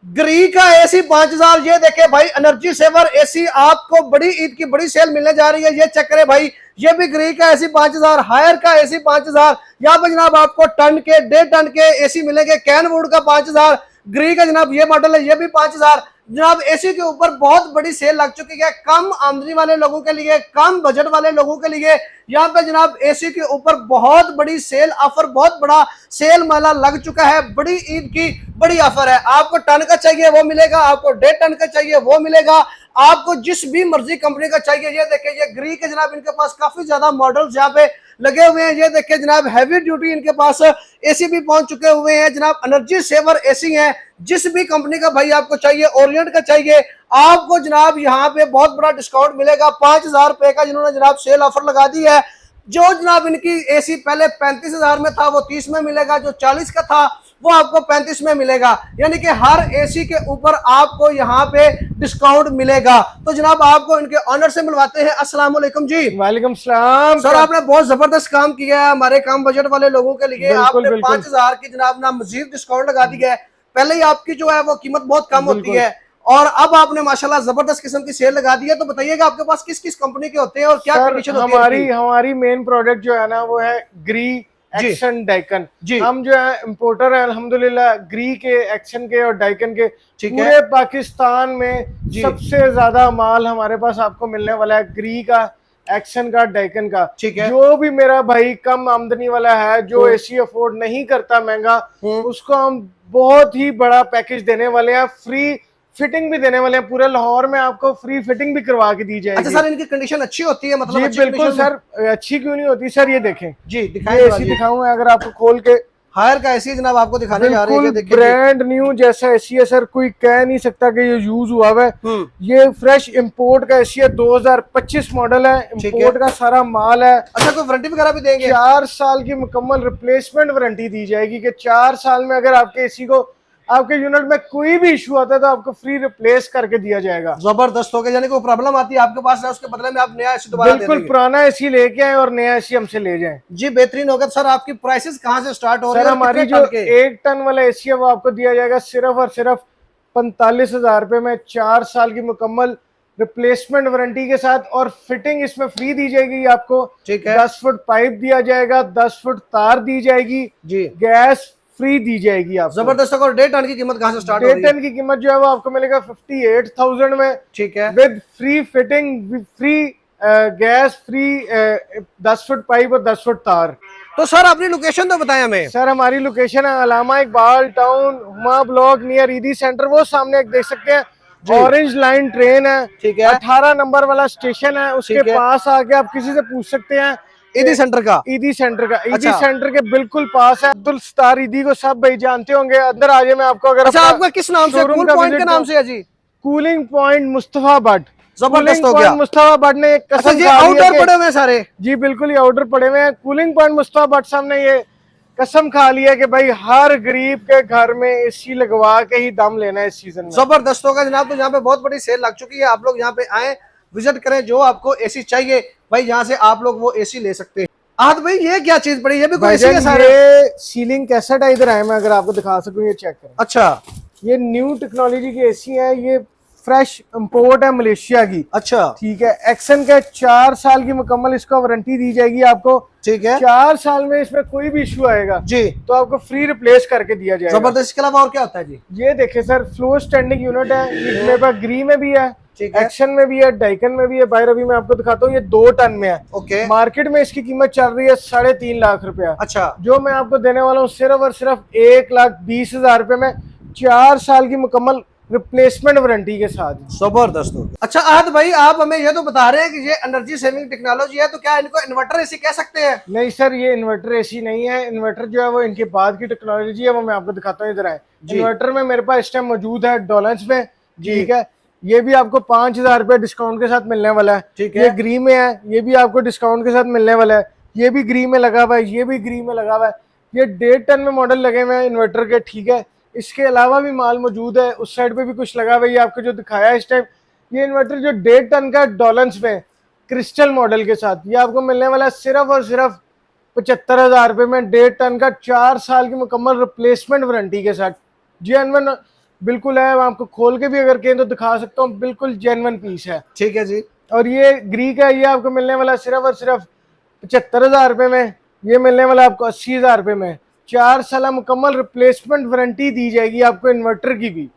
ग्री का एसी 5000। ये देखे भाई एनर्जी सेवर एसी, आपको बड़ी ईद की बड़ी सेल मिलने जा रही है। ये चेक करें भाई, ये भी ग्री का एसी 5000, हायर का एसी 5000। यहाँ पे जनाब आपको टन के 1.5 टन के एसी मिलेंगे। कैनवुड का 5000, ग्री का जनाब ये मॉडल है, ये भी 5000। जनाब एसी के ऊपर बहुत बड़ी सेल लग चुकी है, कम आमदनी वाले लोगों के लिए, कम बजट वाले लोगों के लिए। यहाँ पे जनाब एसी के ऊपर बहुत बड़ी सेल ऑफर, बहुत बड़ा सेल मेला लग चुका है। बड़ी ईद की बड़ी ऑफर है। आपको टन का चाहिए वो मिलेगा, आपको 1.5 टन का चाहिए वो मिलेगा, आपको जिस भी मर्जी कंपनी का चाहिए। ये देखिए, ये ग्री के जनाब इनके पास काफी ज्यादा मॉडल्स यहाँ पे लगे हुए हैं। ये देखिए जनाब हैवी ड्यूटी इनके पास एसी भी पहुंच चुके हुए हैं जनाब। एनर्जी सेवर एसी है, जिस भी कंपनी का भाई आपको चाहिए, ओरिएंट का चाहिए, आपको जनाब यहाँ पे बहुत बड़ा डिस्काउंट मिलेगा। 5000 रुपए का जिन्होंने जनाब सेल ऑफर लगा दी है। जो जनाब इनकी एसी पहले 35,000 में था वो 30 में मिलेगा, जो 40 का था वो आपको 35 में मिलेगा। यानी कि हर एसी के ऊपर आपको यहाँ पे डिस्काउंट मिलेगा। तो जनाब आपको इनके ऑनर से मिलवाते हैं। अस्सलाम वालेकुम जी। वालेकुम सलाम सर, आपने बहुत जबरदस्त काम किया है हमारे कम बजट वाले लोगों के लिए। आपने 5000 की जनाब ना मजीद डिस्काउंट लगा दिया है। पहले ही आपकी जो है वो कीमत बहुत कम होती है, और अब आपने माशाल्लाह जबरदस्त किस्म की सेल लगा दी है। तो बताइएगा आपके पास किस किस कंपनी के होते हैं और क्या कंडीशन होती है? हमारी मेन प्रोडक्ट जो है ना वो है ग्री एक्शन डाइकन। हम जो है इम्पोर्टर है अल्हम्दुलिल्लाह ग्री के, एक्शन के और डाइकन के। पूरे पाकिस्तान में सबसे ज्यादा माल हमारे पास आपको मिलने वाला है ग्री का, एक्शन का, डाइकन का। जो भी मेरा भाई कम आमदनी वाला है, जो एसी अफोर्ड नहीं करता महंगा, उसको हम बहुत ही बड़ा पैकेज देने वाले हैं। फ्री फिटिंग भी देने वाले हैं। पूरे लाहौर में आपको फ्री फिटिंग भी करवा के दी जाएगी। अच्छा सर, इनकी कंडीशन अच्छी होती है? मतलब जी बिल्कुल सर, अच्छी क्यों नहीं होती सर। ये देखें जी, एसी दिखाऊं अगर आपको खोल के। हायर का एसी जनाब आपको दिखाने जा रहे हैं। ब्रांड न्यू जैसा एसी है सर, कोई कह नहीं सकता कि ये यूज हुआ है। ये फ्रेश इंपोर्ट का एसी है, 2025 मॉडल है, इंपोर्ट का सारा माल है। अच्छा, कोई वारंटी वगैरह भी देंगे? 4 साल की मुकम्मल रिप्लेसमेंट वारंटी दी जाएगी कि 4 साल में अगर आपके एसी को, आपके यूनिट में कोई भी इशू आता है तो आपको फ्री रिप्लेस करके दिया जाएगा। जबरदस्त हो गया। यानी कोई प्रॉब्लम आती है आपके पास है, उसके बदले में आप नया एसी दोबारा बिल्कुल पुराना एसी लेके आए और नया एसी हमसे ले जाएं। जी बेहतरीन हो गया। सर, आपकी प्राइसेस कहाँ से स्टार्ट हो रही है? सर, हमारी जो 1 टन वाला एसी है वो आपको दिया जाएगा सिर्फ और सिर्फ 45,000 रुपए में, 4 साल की मुकम्मल रिप्लेसमेंट वारंटी के साथ, और फिटिंग इसमें फ्री दी जाएगी आपको। 10 फुट पाइप दिया जाएगा, 10 फुट तार दी जाएगी जी, गैस फ्री दी जाएगी आपको। जबरदस्त। और 1.5 टन की कीमत कहाँ से स्टार्ट हो रही है? 1.5 टन की कीमत जो है वो आपको मिलेगा 58,000 में। ठीक है, with free fitting, free gas, free 10 foot pipe और 10 फुट तार। तो सर अपनी लोकेशन तो बताएं हमें। सर, हमारी लोकेशन है Allama Iqbal town, Huma block, near Edhi centre. वो सामने एक देख सकते हैं, ऑरेंज लाइन ट्रेन है। ठीक है, 18 नंबर वाला स्टेशन है, उसके पास आके आप किसी से पूछ सकते हैं। ईदी सेंटर का? ईदी सेंटर का, ईदी सेंटर के बिल्कुल पास है। अब्दुल सत्तार ईदी को सब भाई जानते होंगे। अंदर आ जाए, मैं आपको अगर अच्छा, आपका किस नाम से? कूल पॉइंट के नाम से है जी? Cooling point Mustafa Bhatt. जबरदस्त हो गया। मुस्तफा भट्ट ने एक कसम ये आउटर पड़े हुए सारे? जी बिल्कुल, ये आउटर पड़े हुए हैं। कूलिंग पॉइंट मुस्तफा भट्ट साहब ने ये कसम खा लिया कि भाई हर गरीब के घर में एसी लगवा के ही दम लेना है इस सीजन में। जबरदस्त होगा जनाब। तो यहाँ पे बहुत बड़ी सेल लग चुकी है। आप लोग यहाँ पे आए, विजिट करें। जो आपको एसी चाहिए भाई, यहाँ से आप लोग वो एसी ले सकते हैं। आहद भाई, ये क्या चीज पड़ी? ये भी कोई एसी है सारे? ये सीलिंग कैसेट है, इधर आए मैं अगर आपको दिखा सकूं, ये चेक करें। अच्छा, ये न्यू टेक्नोलॉजी की एसी है, ये फ्रेश इंपोर्ट है मलेशिया की। अच्छा, ठीक है। एक्शन का 4 साल की मुकम्मल इसको वारंटी दी जाएगी आपको। ठीक है, 4 साल में इसमें कोई भी इशू आएगा जी तो आपको फ्री रिप्लेस करके दिया जाएगा। जबरदस्त। इसके अलावा और क्या होता है जी? ये देखे सर, फ्लोर स्टैंडिंग यूनिट है, ये मेरे पास ग्री में भी है, एक्शन में भी है, डाइकन में भी है। बाहर अभी मैं आपको दिखाता हूँ, ये 2 टन में है। ओके। मार्केट में इसकी कीमत चल रही है 3.5 लाख रुपया। अच्छा, जो मैं आपको देने वाला हूँ सिर्फ और सिर्फ 1,20,000 रुपए में, 4 साल की मुकम्मल रिप्लेसमेंट वारंटी के साथ। जबरदस्त हो गया। अच्छा आहद भाई, आप हमें ये तो बता रहे हैं कि ये एनर्जी सेविंग टेक्नोलॉजी है, तो क्या इनको इन्वर्टर एसी कह सकते हैं? नहीं सर, ये इन्वर्टर एसी नहीं है। इन्वर्टर जो है वो इनके बाद की टेक्नोलॉजी है, वो मैं आपको दिखाता हूँ। इधर आए। इन्वर्टर में मेरे पास इस टाइम मौजूद है डॉलर्स में। ठीक है, ये भी आपको 5,000 रुपए डिस्काउंट के साथ मिलने वाला है। ठीक है, ये ग्री में है, ये भी आपको डिस्काउंट के साथ मिलने वाला है। ये भी ग्री में लगा हुआ है, ये भी ग्री में लगा हुआ है। ये 1.5 टन में मॉडल लगे हुए हैं इन्वर्टर के। ठीक है, इसके अलावा भी माल मौजूद है, उस साइड पे भी कुछ लगा हुआ है। ये आपको जो दिखाया है इस टाइम, ये इन्वर्टर जो 1.5 टन का डॉलर्स में क्रिस्टल मॉडल के साथ, ये आपको मिलने वाला है सिर्फ और सिर्फ 75,000 रुपए में, 1.5 टन का, 4 साल की मुकम्मल रिप्लेसमेंट वारंटी के साथ। जेन्युइन बिल्कुल है, मैं आपको खोल के भी अगर कहें तो दिखा सकता हूँ, बिल्कुल जेन्युइन पीस है। ठीक है जी। और ये ग्रीक है, ये आपको मिलने वाला सिर्फ और सिर्फ 75,000 रुपये में। ये मिलने वाला आपको 80,000 रुपये में। 4 साल मुकम्मल रिप्लेसमेंट वारंटी दी जाएगी आपको इन्वर्टर की भी।